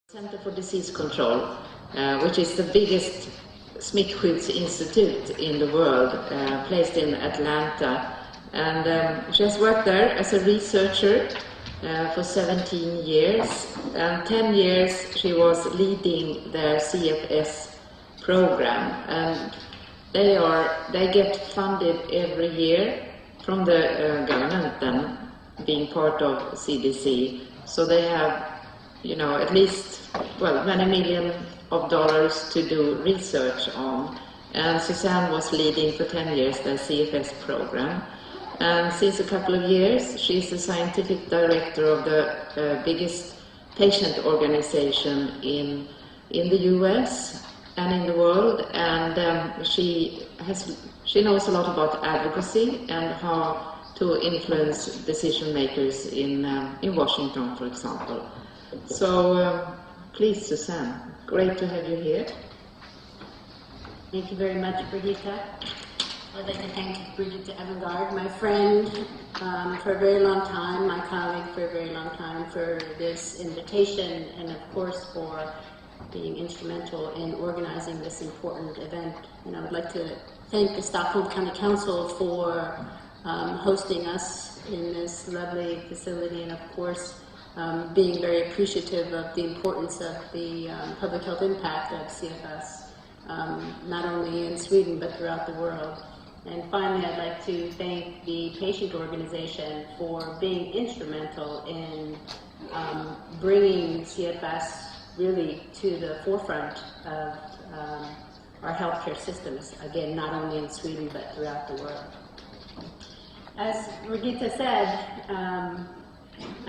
Center for Disease Control, which is the biggest smittskyddsinstitute in the world, placed in Atlanta. And she has worked there as a researcher for 17 years. And 10 years she was leading their CFS program. And they get funded every year from the government, then being part of CDC. So they have, you know, at least, well, many million of dollars to do research on. And Suzanne was leading for 10 years the CFS program. And since a couple of years, she's the scientific director of the biggest patient organization in the US and in the world. And she knows a lot about advocacy and how to influence decision makers in Washington, for example. So please, Suzanne, great to have you here. Thank you very much, Brigitte. I'd like to thank Brigitte Evangard, my friend for a very long time, my colleague for a very long time, for this invitation, and of course for being instrumental in organizing this important event. And I would like to thank the Stockholm County Council for hosting us in this lovely facility, and of course being very appreciative of the importance of the public health impact of CFS, not only in Sweden but throughout the world. And finally, I'd like to thank the patient organization for being instrumental in bringing CFS really to the forefront of our healthcare systems, again, not only in Sweden but throughout the world. As Brigitte said, I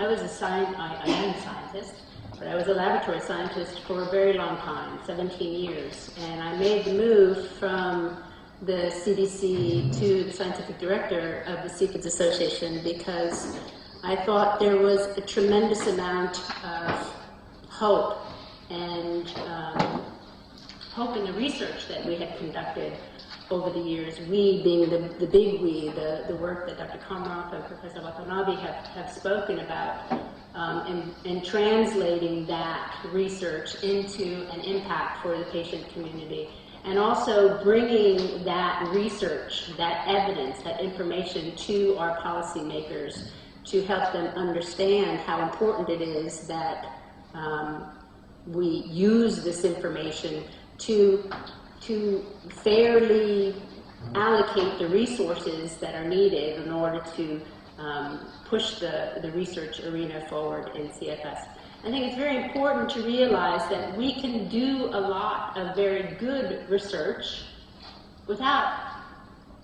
am a scientist, but I was a laboratory scientist for a very long time, 17 years, and I made the move from the CDC to the scientific director of the CFIDS Association because I thought there was a tremendous amount of hope and hope in the research that we had conducted over the years, we being the big we, the work that Dr. Komroff and Professor Watanabe have spoken about, and translating that research into an impact for the patient community, and also bringing that research, that evidence, that information to our policymakers to help them understand how important it is that we use this information to fairly allocate the resources that are needed in order to push the research arena forward in CFS. I think it's very important to realize that we can do a lot of very good research without,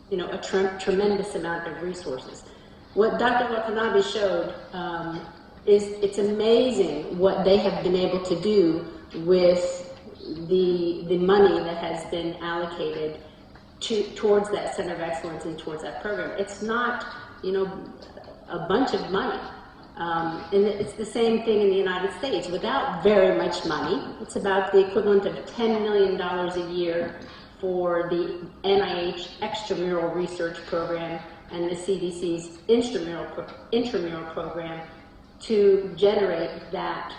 you know, a tremendous amount of resources. What Dr. Watanabe showed is it's amazing what they have been able to do with the money that has been allocated towards that Center of Excellence and towards that program. It's not, you know, a bunch of money. And it's the same thing in the United States. Without very much money, it's about the equivalent of $10 million a year for the NIH extramural research program and the CDC's intramural program to generate that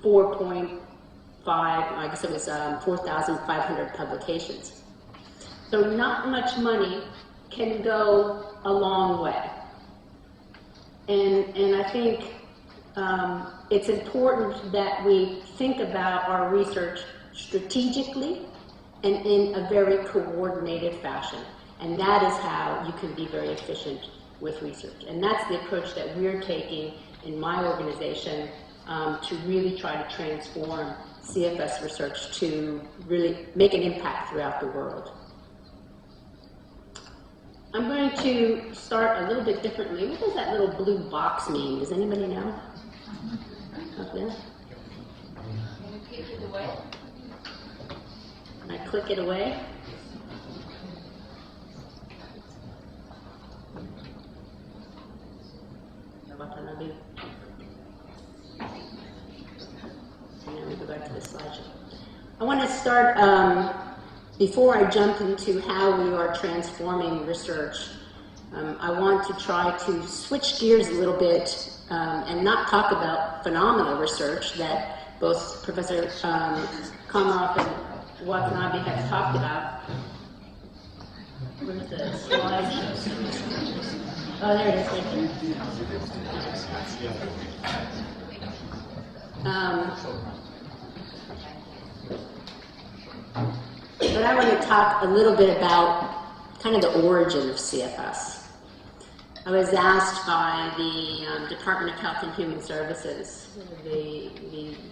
4,500 publications. So not much money can go a long way. And I think it's important that we think about our research strategically and in a very coordinated fashion. And that is how you can be very efficient with research. And that's the approach that we're taking in my organization to really try to transform CFS research to really make an impact throughout the world. I'm going to start a little bit differently. What does that little blue box mean? Does anybody know? Up there? Can you click it away? Can I click it away? Watanabe. And then we go back to the slideshow. I want to start, before I jump into how we are transforming research, I want to try to switch gears a little bit and not talk about phenomenal research that both Professor Komarov and Watanabe have talked about. Where's the slideshow? Oh, there it is, right there. But I want to talk a little bit about kind of the origin of CFS. I was asked by the Department of Health and Human Services, the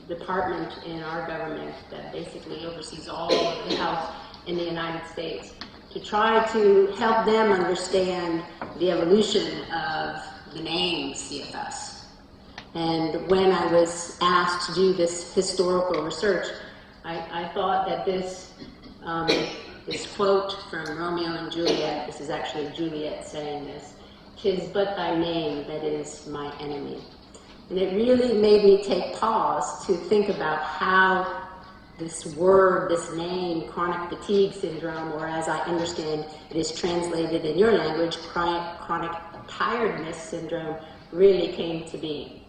department in our government that basically oversees all of the health in the United States, to try to help them understand the evolution of the name CFS. And when I was asked to do this historical research, I thought that this quote from Romeo and Juliet, this is actually Juliet saying this, "'Tis but thy name that is my enemy." And it really made me take pause to think about how this word, this name, chronic fatigue syndrome, or as I understand it is translated in your language, chronic tiredness syndrome, really came to be.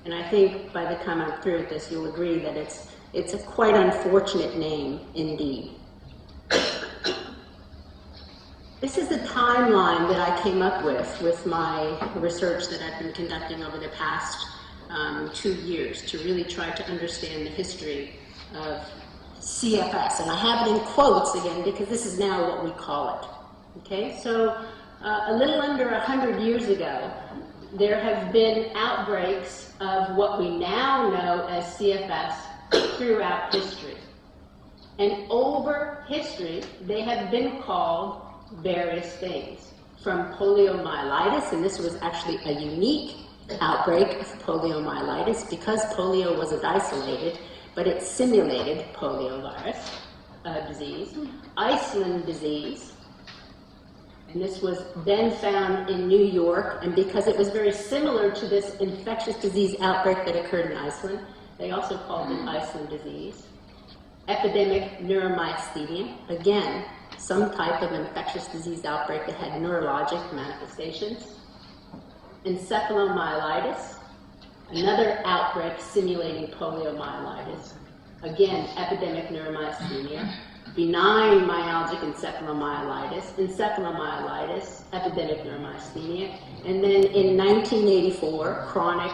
And I think by the time I'm through with this, you'll agree that it's a quite unfortunate name indeed. This is the timeline that I came up with my research that I've been conducting over the past 2 years to really try to understand the history of CFS. And I have it in quotes again because this is now what we call it. Okay, so a little under 100 years ago, there have been outbreaks of what we now know as CFS throughout history. And over history, they have been called various things, from poliomyelitis, and this was actually a unique outbreak of poliomyelitis because polio wasn't isolated, but it simulated poliovirus disease, Iceland disease, and this was then found in New York, and because it was very similar to this infectious disease outbreak that occurred in Iceland, they also called it Iceland disease. Epidemic neuromyasthenia, again, some type of infectious disease outbreak that had neurologic manifestations. Encephalomyelitis, another outbreak simulating poliomyelitis. Again, epidemic neuromyasthenia. Benign myalgic encephalomyelitis, epidemic neuromyasthenia. And then in 1984, chronic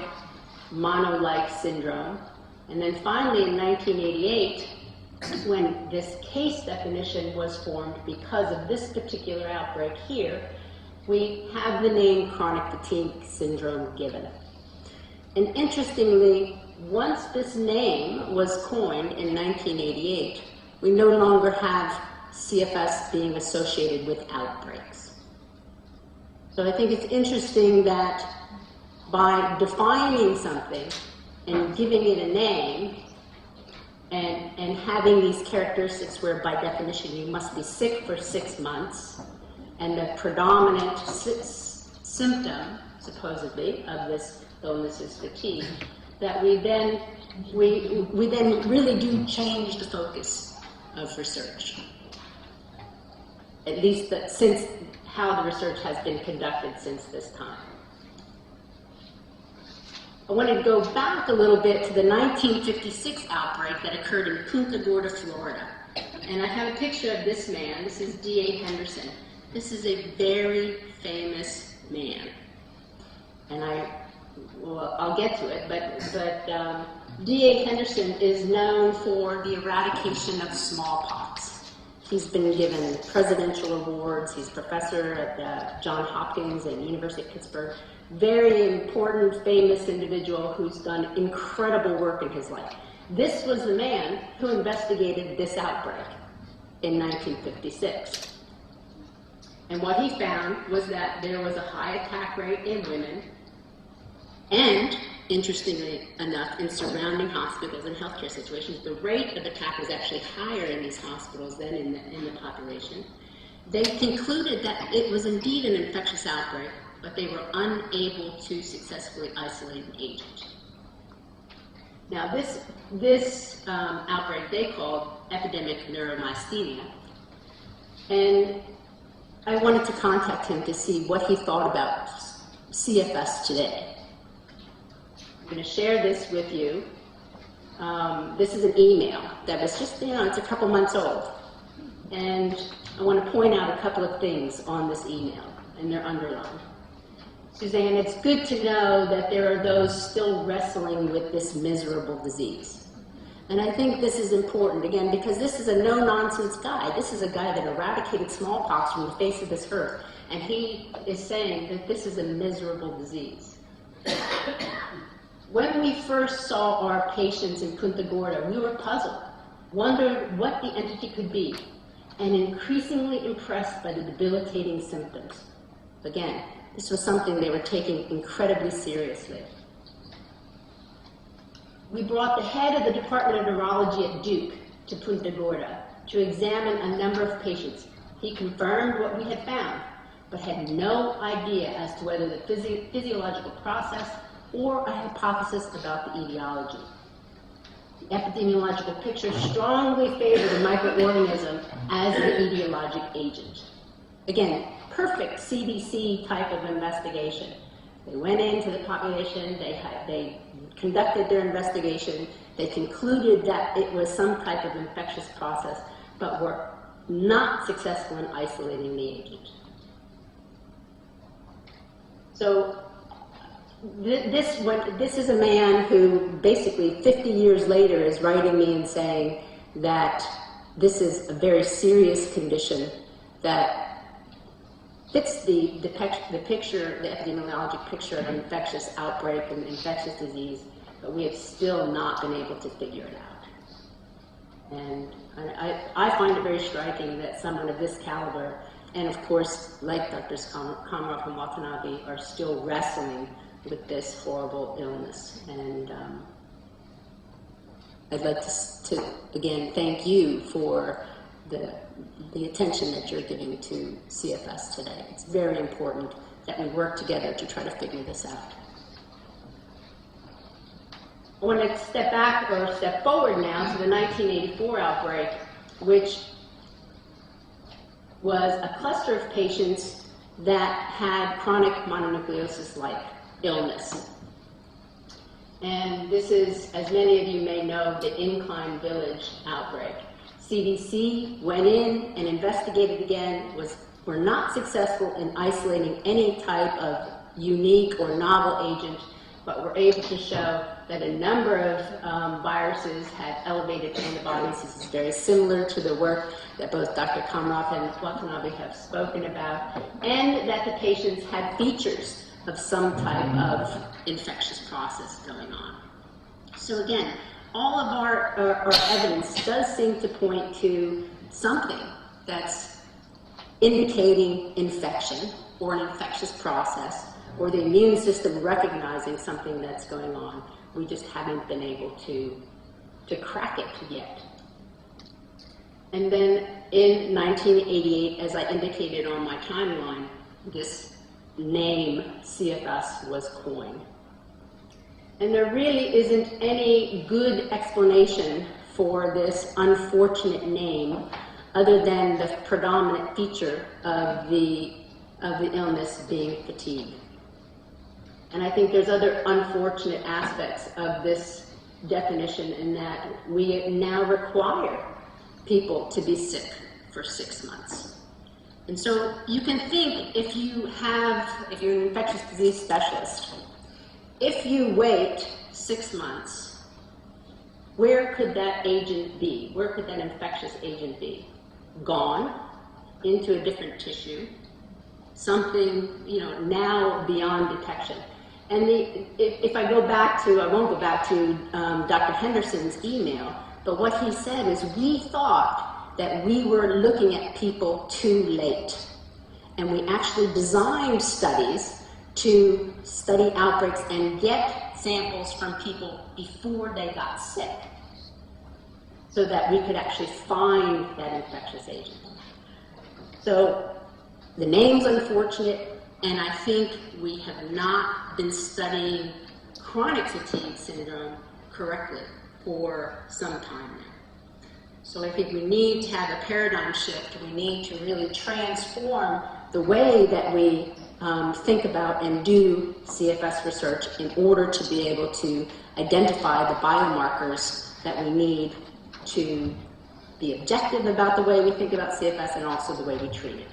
mono-like syndrome. And then finally in 1988, when this case definition was formed because of this particular outbreak here, we have the name chronic fatigue syndrome given. And interestingly, once this name was coined in 1988, we no longer have CFS being associated with outbreaks. So I think it's interesting that by defining something and giving it a name, and having these characteristics where by definition you must be sick for 6 months, and the predominant symptom, supposedly, of this illness is fatigue, that we then really do change the focus of research. At least since how the research has been conducted since this time. I want to go back a little bit to the 1956 outbreak that occurred in Punta Gorda, Florida. And I have a picture of this man. This is D.A. Henderson. This is a very famous man. And I'll get to it, but D.A. Henderson is known for the eradication of smallpox. He's been given presidential awards. He's professor at Johns Hopkins and University of Pittsburgh. Very important, famous individual who's done incredible work in his life. This was the man who investigated this outbreak in 1956. And what he found was that there was a high attack rate in women, and, interestingly enough, in surrounding hospitals and healthcare situations, the rate of attack was actually higher in these hospitals than in the population. They concluded that it was indeed an infectious outbreak, but they were unable to successfully isolate an agent. Now this outbreak they called epidemic neuromyasthenia, and I wanted to contact him to see what he thought about CFS today. I'm going to share this with you. This is an email that was just, it's a couple months old. And I want to point out a couple of things on this email, and they're underlined. Suzanne, it's good to know that there are those still wrestling with this miserable disease. And I think this is important, again, because this is a no-nonsense guy. This is a guy that eradicated smallpox from the face of this earth. And he is saying that this is a miserable disease. When we first saw our patients in Punta Gorda, we were puzzled, wondered what the entity could be, and increasingly impressed by the debilitating symptoms. Again, this was something they were taking incredibly seriously. We brought the head of the Department of Neurology at Duke to Punta Gorda to examine a number of patients. He confirmed what we had found, but had no idea as to whether the physiological process or a hypothesis about the etiology. The epidemiological picture strongly favored a microorganism as the etiologic agent. Again, perfect CDC type of investigation. They went into the population, they conducted their investigation, they concluded that it was some type of infectious process, but were not successful in isolating the agent. So this is a man who basically 50 years later is writing me and saying that this is a very serious condition that fits the picture, the epidemiologic picture of an infectious outbreak and infectious disease, but we have still not been able to figure it out. And I find it very striking that someone of this caliber, and of course, like Drs. Kamroff and Watanabe, are still wrestling with this horrible illness. And I'd like to again thank you for the attention that you're giving to CFS today. It's very important that we work together to try to figure this out. I want to step back or step forward now to the 1984 outbreak, which was a cluster of patients that had chronic mononucleosis-like illness. And this is, as many of you may know, the Incline Village outbreak. CDC went in and investigated again, were not successful in isolating any type of unique or novel agent, but were able to show that a number of viruses had elevated antibodies. This is very similar to the work that both Dr. Kamroff and Watanabe have spoken about, and that the patients had features of some type of infectious process going on. So again, all of our evidence does seem to point to something that's indicating infection or an infectious process, or the immune system recognizing something that's going on. We just haven't been able to crack it yet. And then in 1988, as I indicated on my timeline, this name CFS was coined. And there really isn't any good explanation for this unfortunate name other than the predominant feature of the illness being fatigue. And I think there's other unfortunate aspects of this definition in that we now require people to be sick for 6 months. And so you can think if you're an infectious disease specialist, if you wait 6 months, where could that agent be? Where could that infectious agent be? Gone into a different tissue, something, now beyond detection. And if I go back to, I won't go back to Dr. Henderson's email, but what he said is we thought that we were looking at people too late. And we actually designed studies to study outbreaks and get samples from people before they got sick so that we could actually find that infectious agent. So the name's unfortunate, and I think we have not been studying chronic fatigue syndrome correctly for some time now. So I think we need to have a paradigm shift. We need to really transform the way that we think about and do CFS research in order to be able to identify the biomarkers that we need to be objective about the way we think about CFS and also the way we treat it.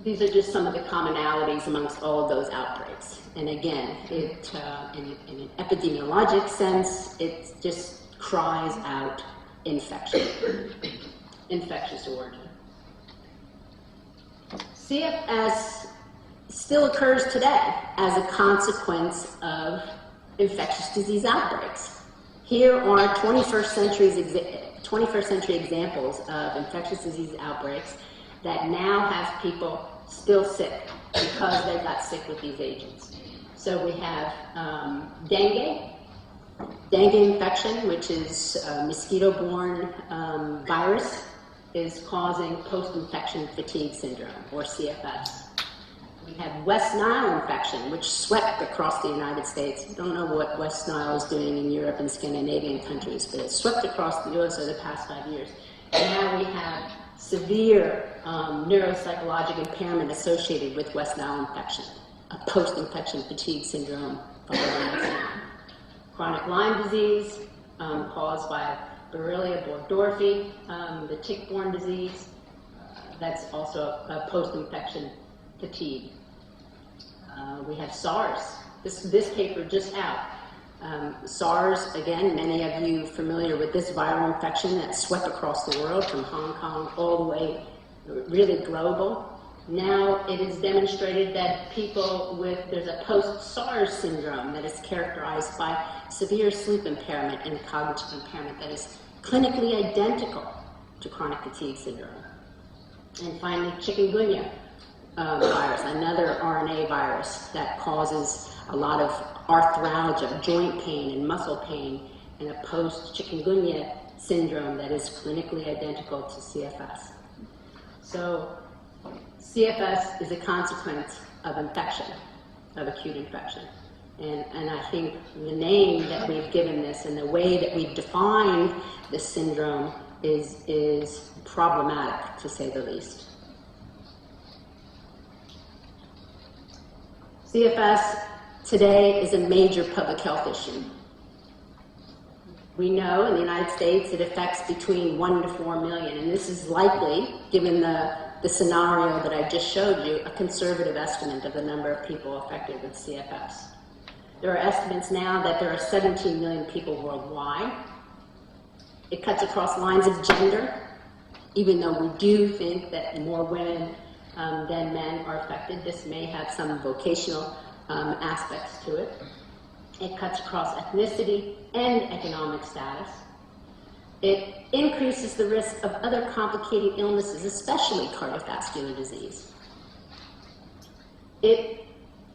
These are just some of the commonalities amongst all of those outbreaks. And again, in an epidemiologic sense, it just cries out infection, infectious origin. CFS still occurs today as a consequence of infectious disease outbreaks. Here are 21st century examples of infectious disease outbreaks that now have people still sick because they got sick with these agents. So we have dengue infection, which is a mosquito-borne virus, is causing post-infection fatigue syndrome, or CFS. We have West Nile infection, which swept across the United States. I don't know what West Nile is doing in Europe and Scandinavian countries, but it swept across the U.S. over the past 5 years. And now we have severe neuropsychologic impairment associated with West Nile infection, a post-infection fatigue syndrome following West Nile. Chronic Lyme disease caused by Borrelia burgdorferi, the tick-borne disease. That's also a post-infection fatigue. We have SARS. This paper just out. SARS, again, many of you familiar with this viral infection that swept across the world from Hong Kong all the way, really global. Now it is demonstrated that people there's a post-SARS syndrome that is characterized by severe sleep impairment and cognitive impairment that is clinically identical to chronic fatigue syndrome. And finally, chikungunya virus, another RNA virus that causes a lot of arthralgia, joint pain and muscle pain, and a post-chikungunya syndrome that is clinically identical to CFS. So CFS is a consequence of infection, of acute infection. And I think the name that we've given this and the way that we've defined this syndrome is problematic, to say the least. CFS today is a major public health issue. We know in the United States it affects between 1 to 4 million, and this is likely, given the scenario that I just showed you, a conservative estimate of the number of people affected with CFS. There are estimates now that there are 17 million people worldwide. It cuts across lines of gender, even though we do think that more women than men are affected. This may have some vocational aspects to it. It cuts across ethnicity and economic status. It increases the risk of other complicating illnesses, especially cardiovascular disease. It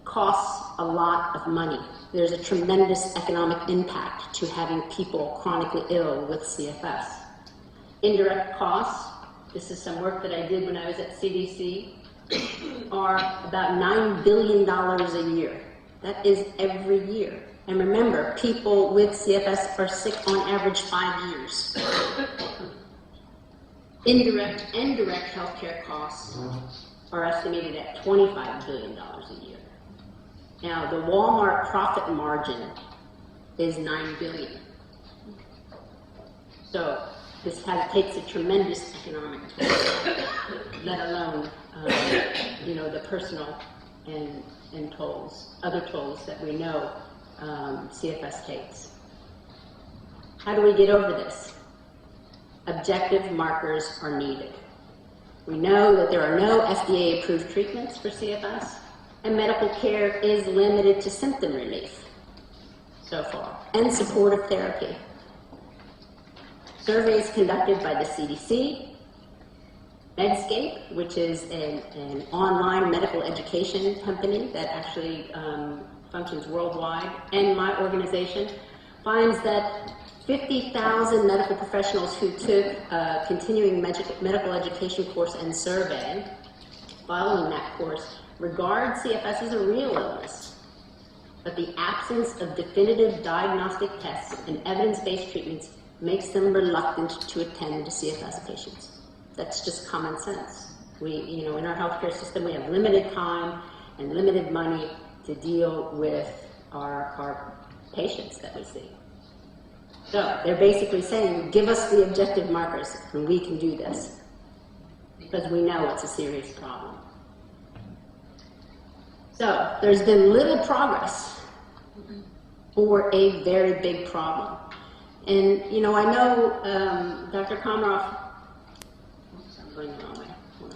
costs a lot of money. There's a tremendous economic impact to having people chronically ill with CFS. Indirect costs, this is some work that I did when I was at CDC, are about $9 billion a year. That is every year. And remember, people with CFS are sick on average 5 years. Indirect and direct healthcare costs are estimated at $25 billion a year. Now, the Walmart profit margin is $9 billion. So this takes a tremendous economic toll, let alone the personal and tolls, other tolls that we know CFS takes. How do we get over this? Objective markers are needed. We know that there are no FDA-approved treatments for CFS, and medical care is limited to symptom relief so far, and supportive therapy. Surveys conducted by the CDC, Medscape, which is an online medical education company that actually functions worldwide, and my organization, finds that 50,000 medical professionals who took a continuing medical education course and survey following that course regard CFS as a real illness, but the absence of definitive diagnostic tests and evidence-based treatments makes them reluctant to attend to CFS patients. That's just common sense. In our healthcare system, we have limited time and limited money to deal with our patients that we see. So they're basically saying, give us the objective markers and we can do this, because we know it's a serious problem. So there's been little progress for a very big problem. And, you know, I know Dr. Komaroff, oops, I'm going the wrong way. Hold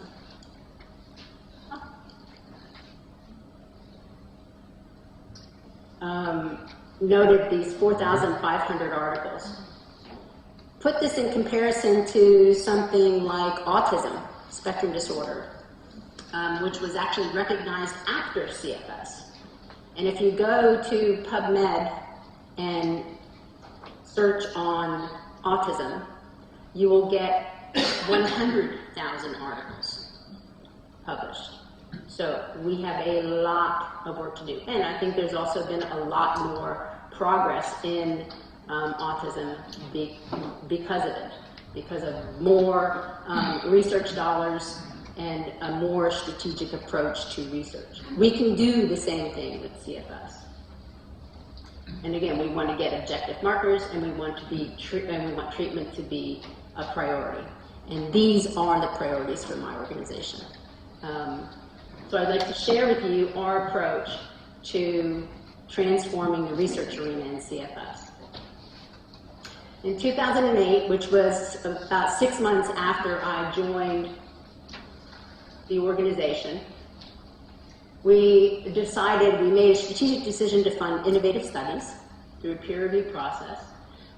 on. Noted these 4,500 articles. Put this in comparison to something like autism spectrum disorder, which was actually recognized after CFS. And if you go to PubMed and search on autism, you will get 100,000 articles published. So we have a lot of work to do. And I think there's also been a lot more progress in autism because of it, because of more research dollars and a more strategic approach to research. We can do the same thing with CFS. And again, we want to get objective markers, and we want treatment to be a priority. And these are the priorities for my organization. So I'd like to share with you our approach to transforming the research arena in CFS. In 2008, which was about 6 months after I joined the organization, we made a strategic decision to fund innovative studies through a peer review process.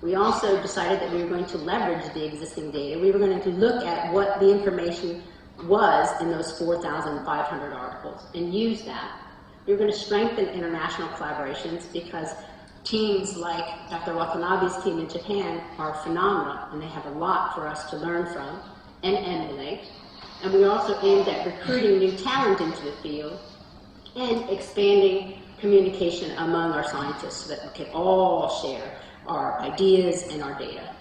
We also decided that we were going to leverage the existing data. We were going to look at what the information was in those 4,500 articles and use that. We were going to strengthen international collaborations because teams like Dr. Watanabe's team in Japan are phenomenal, and they have a lot for us to learn from and emulate. And we also aimed at recruiting new talent into the field and expanding communication among our scientists so that we can all share our ideas and our data.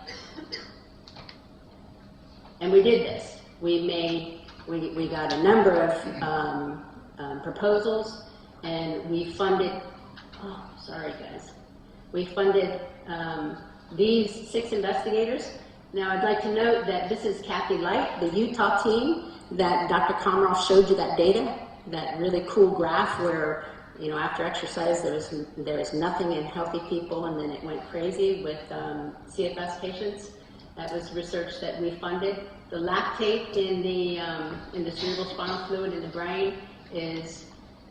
And we did this. We got a number of proposals, and we funded, oh, sorry guys. We funded these 6 investigators. Now I'd like to note that this is Kathy Light, the Utah team that Dr. Komaroff showed you that data, that really cool graph where, you know, after exercise there was nothing in healthy people, and then it went crazy with CFS patients. That was research that we funded. The lactate in the cerebral spinal fluid in the brain is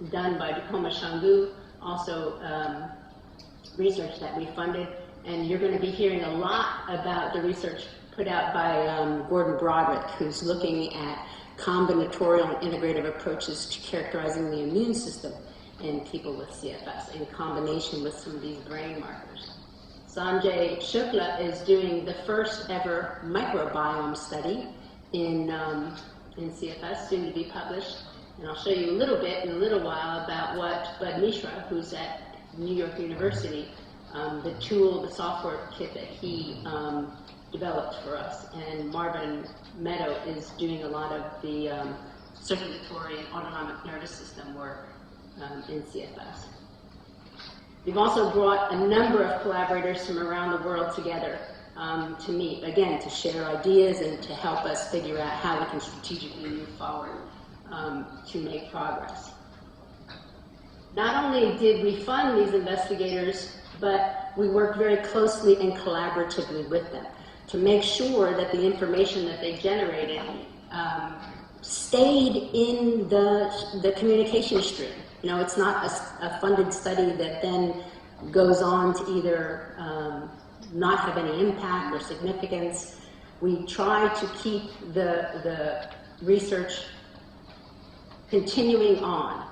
done by Dukoma Shangu, also research that we funded. And you're going to be hearing a lot about the research put out by Gordon Broderick, who's looking at combinatorial and integrative approaches to characterizing the immune system in people with CFS in combination with some of these brain markers. Sanjay Shukla is doing the first ever microbiome study in CFS, soon to be published. And I'll show you a little bit in a little while about what Bud Mishra, who's at New York University, the tool, the software kit that he developed for us. And Marvin Meadow is doing a lot of the circulatory and autonomic nervous system work in CFS. We've also brought a number of collaborators from around the world together to meet, again, to share ideas and to help us figure out how we can strategically move forward to make progress. Not only did we fund these investigators, but we worked very closely and collaboratively with them to make sure that the information that they generated stayed in the communication stream. You know, it's not a funded study that then goes on to either not have any impact or significance. We try to keep the research continuing on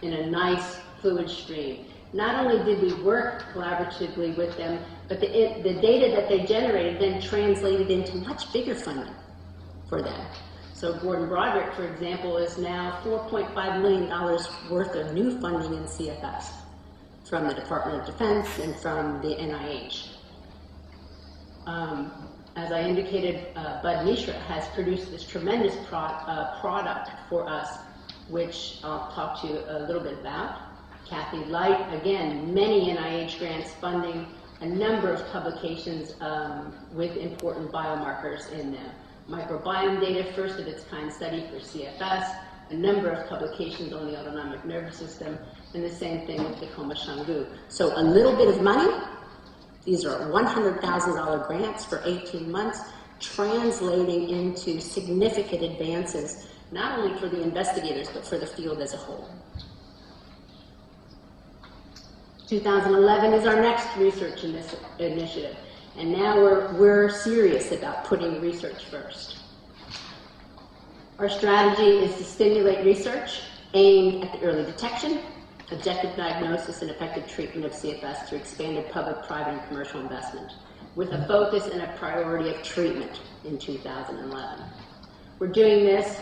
in a nice fluid stream. Not only did we work collaboratively with them, but the data that they generated then translated into much bigger funding for them. So Gordon Broderick, for example, is now $4.5 million worth of new funding in CFS from the Department of Defense and from the NIH. As I indicated, Bud Mishra has produced this tremendous product for us, which I'll talk to you a little bit about. Kathy Light, again, many NIH grants funding a number of publications with important biomarkers in them. Microbiome data, first of its kind study for CFS, a number of publications on the autonomic nervous system, and the same thing with Tacoma Shangu. So a little bit of money, these are $100,000 grants for 18 months, translating into significant advances, not only for the investigators, but for the field as a whole. 2011 is our next research initiative, and now we're serious about putting research first. Our strategy is to stimulate research aimed at the early detection, objective diagnosis, and effective treatment of CFS through expanded public, private, and commercial investment, with a focus and a priority of treatment in 2011. We're doing this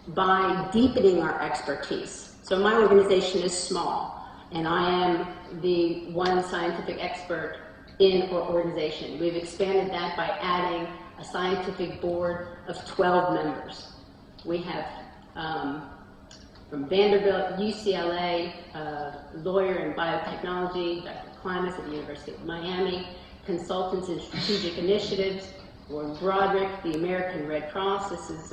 by deepening our expertise. So my organization is small, and I am the one scientific expert in our organization. We've expanded that by adding a scientific board of 12 members. We have from Vanderbilt, UCLA, lawyer in biotechnology, Dr. Klimas at the University of Miami, consultants in strategic initiatives, Warren Broderick, the American Red Cross. This is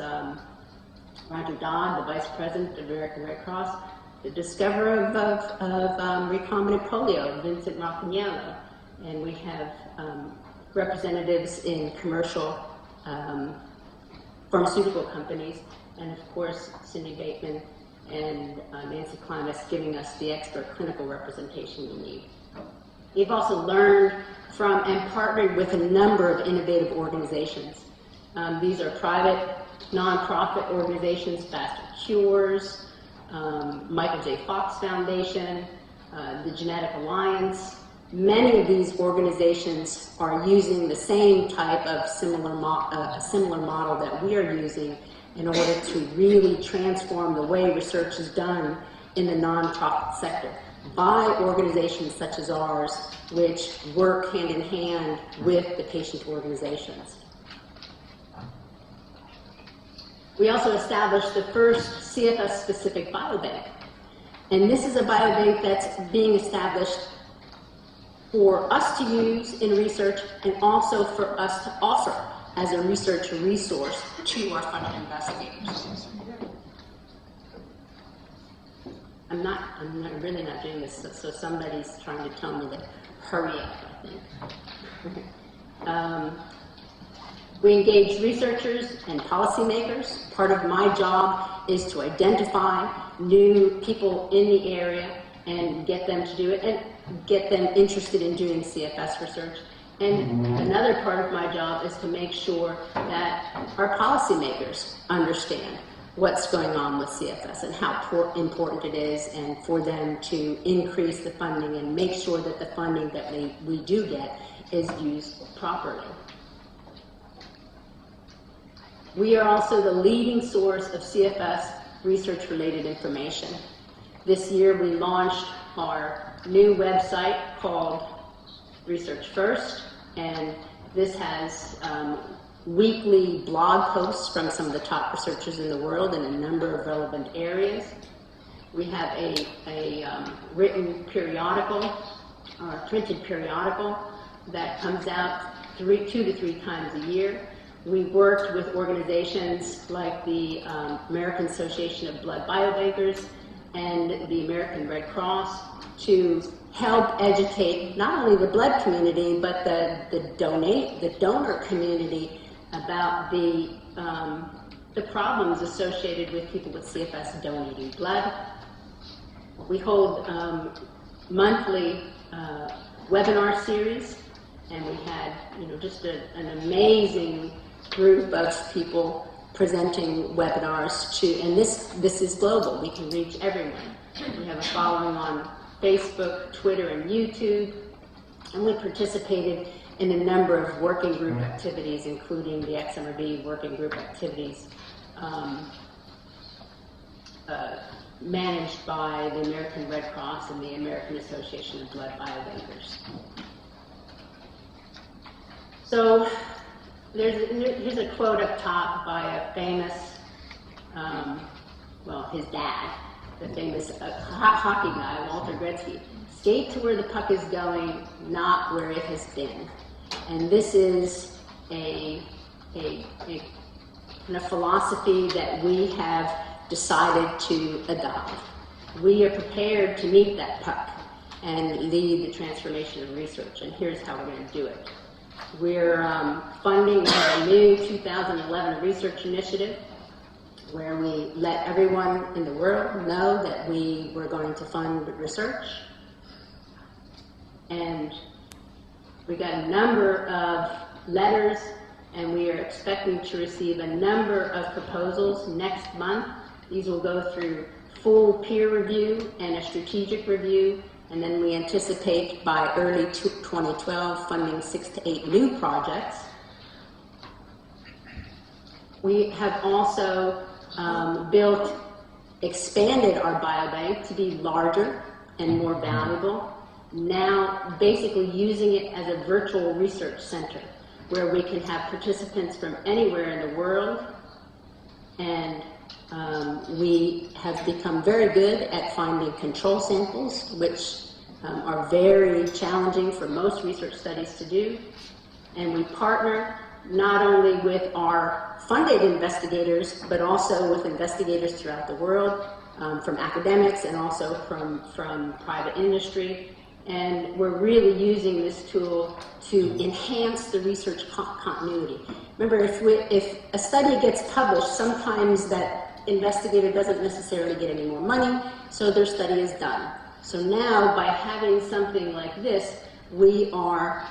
Roger Dodd, the Vice President of the American Red Cross, the discoverer of recombinant polio, Vincent Raffagnello, and we have representatives in commercial pharmaceutical companies, and of course Cindy Bateman and Nancy Klimas giving us the expert clinical representation we need. We've also learned from and partnered with a number of innovative organizations. These are private, nonprofit organizations, Faster Cures, Michael J. Fox Foundation, the Genetic Alliance. Many of these organizations are using the same type of similar model that we are using in order to really transform the way research is done in the nonprofit sector by organizations such as ours, which work hand in hand with the patient organizations. We also established the first CFS-specific biobank. And this is a biobank that's being established for us to use in research and also for us to offer as a research resource to our funded investigators. I'm really not doing this, so somebody's trying to tell me to hurry up, I think. We engage researchers and policymakers. Part of my job is to identify new people in the area and get them to do it and get them interested in doing CFS research. And another part of my job is to make sure that our policymakers understand what's going on with CFS and how important it is, and for them to increase the funding and make sure that the funding that we do get is used properly. We are also the leading source of CFS research-related information. This year we launched our new website called Research First, and this has weekly blog posts from some of the top researchers in the world in a number of relevant areas. We have a written periodical, or printed periodical, that comes out 2 to 3 times a year. We worked with organizations like the American Association of Blood Biobankers and the American Red Cross to help educate not only the blood community, but the donor community about the problems associated with people with CFS donating blood. We hold monthly webinar series, and we had just an amazing group of people presenting webinars and this is global. We can reach everyone. We have a following on Facebook, Twitter, and YouTube, and we participated in a number of working group activities, including the XMRB working group activities managed by the American Red Cross and the American Association of Blood Biobankers. So here's a quote up top by a famous, his dad, the famous hockey guy, Walter Gretzky. Skate to where the puck is going, not where it has been. And this is a kind of philosophy that we have decided to adopt. We are prepared to meet that puck and lead the transformation of research, and here's how we're going to do it. We're funding a new 2011 research initiative where we let everyone in the world know that we were going to fund research. And we got a number of letters, and we are expecting to receive a number of proposals next month. These will go through full peer review and a strategic review, and then we anticipate by early 2012 funding 6 to 8 new projects. We have also expanded our biobank to be larger and more valuable, now basically using it as a virtual research center where we can have participants from anywhere in the world, and we have become very good at finding control samples, which are very challenging for most research studies to do. And we partner not only with our funded investigators, but also with investigators throughout the world, from academics and also from private industry. And we're really using this tool to enhance the research continuity. Remember, if a study gets published, sometimes that investigator doesn't necessarily get any more money, so their study is done. So now, by having something like this, we are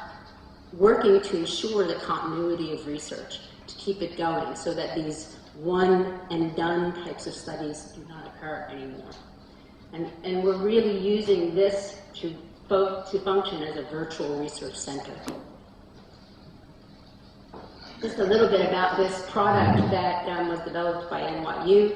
working to ensure the continuity of research, to keep it going, so that these one and done types of studies do not occur anymore. And we're really using this to function as a virtual research center. Just a little bit about this product that was developed by NYU,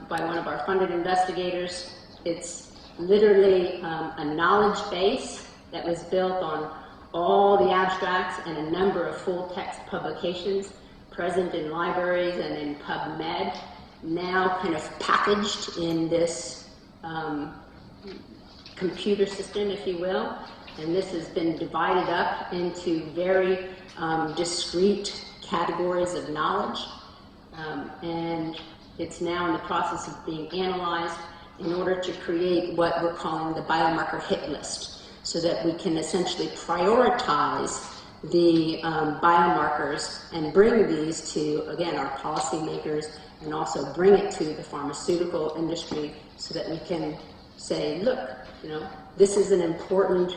by one of our funded investigators. It's literally a knowledge base that was built on all the abstracts and a number of full-text publications present in libraries and in PubMed, now kind of packaged in this computer system, if you will. And this has been divided up into very discrete categories of knowledge. And it's now in the process of being analyzed in order to create what we're calling the biomarker hit list, so that we can essentially prioritize the biomarkers and bring these to, again, our policymakers, and also bring it to the pharmaceutical industry so that we can say, look, you know, this is an important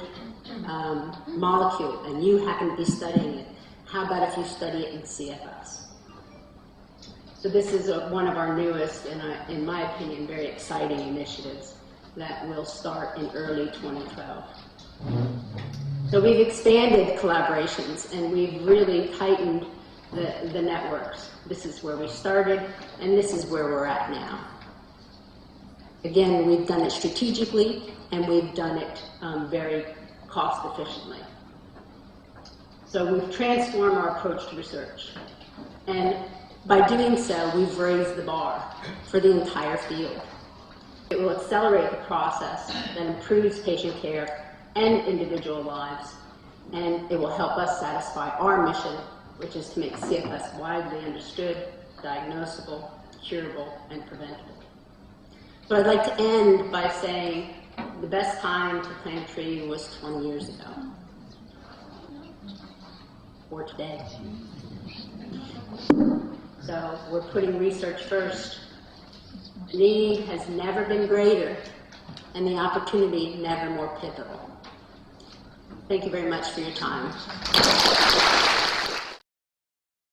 molecule and you happen to be studying it. How about if you study it in CFS? So this is one of our newest and, in my opinion, very exciting initiatives that will start in early 2012. So we've expanded collaborations and we've really tightened the networks. This is where we started and this is where we're at now. Again, we've done it strategically and we've done it very cost efficiently. So we've transformed our approach to research. And by doing so, we've raised the bar for the entire field. It will accelerate the process that improves patient care and individual lives, and it will help us satisfy our mission, which is to make CFS widely understood, diagnosable, curable, and preventable. So I'd like to end by saying the best time to plant a tree was 20 years ago, or today. So we're putting research first. The need has never been greater, and the opportunity never more pivotal. Thank you very much for your time.